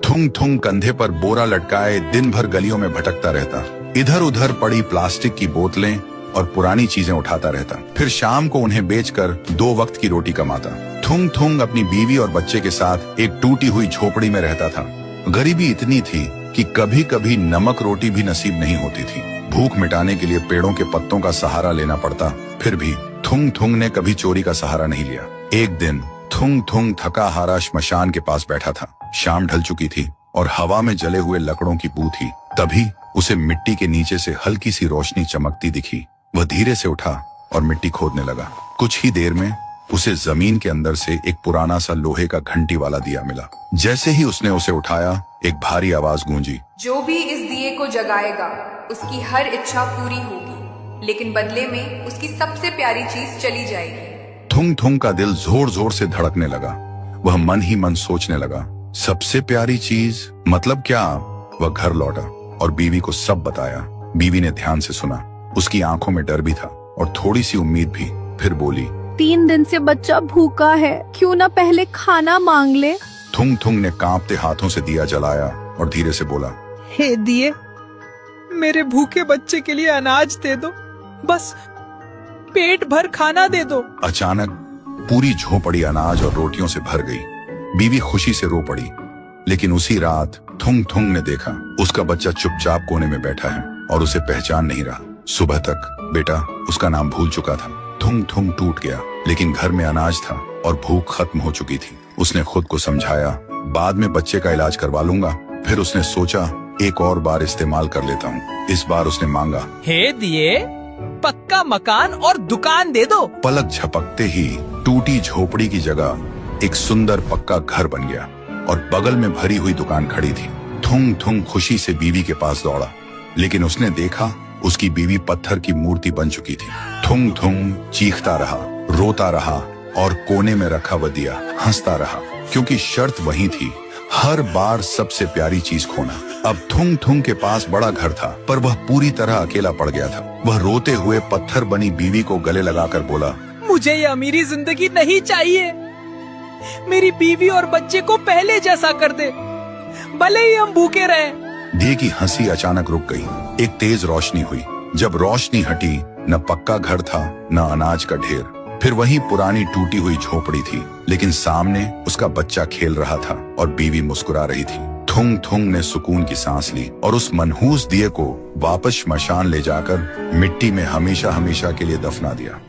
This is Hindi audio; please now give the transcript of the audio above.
थुंग थुंग कंधे पर बोरा लटकाए दिन भर गलियों में भटकता रहता। इधर उधर पड़ी प्लास्टिक की बोतलें और पुरानी चीजें उठाता रहता। फिर शाम को उन्हें बेचकर 2 वक्त की रोटी कमाता। थुंग थुंग अपनी बीवी और बच्चे के साथ एक टूटी हुई झोपड़ी में रहता था। गरीबी इतनी थी कि कभी कभी नमक रोटी भी नसीब नहीं होती थी। भूख मिटाने के लिए पेड़ों के पत्तों का सहारा लेना पड़ता। फिर भी थुंग थुंग ने कभी चोरी का सहारा नहीं लिया। एक दिन थुंग थुंग थका हारा श्मशान के पास बैठा था। शाम ढल चुकी थी और हवा में जले हुए लकड़ों की बू थी। तभी उसे मिट्टी के नीचे से हल्की सी रोशनी चमकती दिखी। वह धीरे से उठा और मिट्टी खोदने लगा। कुछ ही देर में उसे जमीन के अंदर से एक पुराना सा लोहे का घंटी वाला दिया मिला। जैसे ही उसने उसे उठाया, एक भारी आवाज गूंजी, जो भी इस दिए को जगाएगा उसकी हर इच्छा पूरी होगी, लेकिन बदले में उसकी सबसे प्यारी चीज चली जाएगी। थुंग थुंग का दिल जोर जोर से धड़कने लगा। वह मन ही मन सोचने लगा, सबसे प्यारी चीज मतलब क्या? वह घर लौटा और बीवी को सब बताया। बीवी ने ध्यान से सुना। उसकी आंखों में डर भी था और थोड़ी सी उम्मीद भी। फिर बोली, 3 दिन से बच्चा भूखा है, क्यों ना पहले खाना मांग ले। थुंग थुंग ने कांपते हाथों से दिया जलाया और धीरे से बोला, हे दिए, मेरे भूखे बच्चे के लिए अनाज दे दो, बस पेट भर खाना दे दो। अचानक पूरी झोपड़ी अनाज और रोटियों से भर गई। बीवी खुशी से रो पड़ी। लेकिन उसी रात थुंग थुंग ने देखा उसका बच्चा चुपचाप कोने में बैठा है और उसे पहचान नहीं रहा। सुबह तक बेटा उसका नाम भूल चुका था। थुंग थुंग टूट गया, लेकिन घर में अनाज था और भूख खत्म हो चुकी थी। उसने खुद को समझाया, बाद में बच्चे का इलाज करवा लूंगा। फिर उसने सोचा, एक और बार इस्तेमाल कर लेता हूँ। इस बार उसने मांगा, हे दिए, पक्का मकान और दुकान दे दो। पलक झपकते ही टूटी झोपड़ी की जगह एक सुंदर पक्का घर बन गया और बगल में भरी हुई दुकान खड़ी थी। थुंग थुंग खुशी से बीवी के पास दौड़ा, लेकिन उसने देखा उसकी बीवी पत्थर की मूर्ति बन चुकी थी। थुंग थुंग चीखता रहा, रोता रहा और कोने में रखा वह दिया हंसता रहा, क्योंकि शर्त वही थी, हर बार सबसे प्यारी चीज खोना। अब थुंग थुंग के पास बड़ा घर था, पर वह पूरी तरह अकेला पड़ गया था। वह रोते हुए पत्थर बनी बीवी को गले लगाकर बोला, मुझे ये अमीरी जिंदगी नहीं चाहिए। मेरी बीवी और बच्चे को पहले जैसा कर दे, भले ही हम भूखे रहे। दिए की हंसी अचानक रुक गई। एक तेज रोशनी हुई। जब रोशनी हटी, न पक्का घर था न अनाज का ढेर। फिर वही पुरानी टूटी हुई झोपड़ी थी, लेकिन सामने उसका बच्चा खेल रहा था और बीवी मुस्कुरा रही थी। थुंग थुंग ने सुकून की सांस ली और उस मनहूस दिए को वापस श्मशान ले जाकर मिट्टी में हमेशा हमेशा के लिए दफना दिया।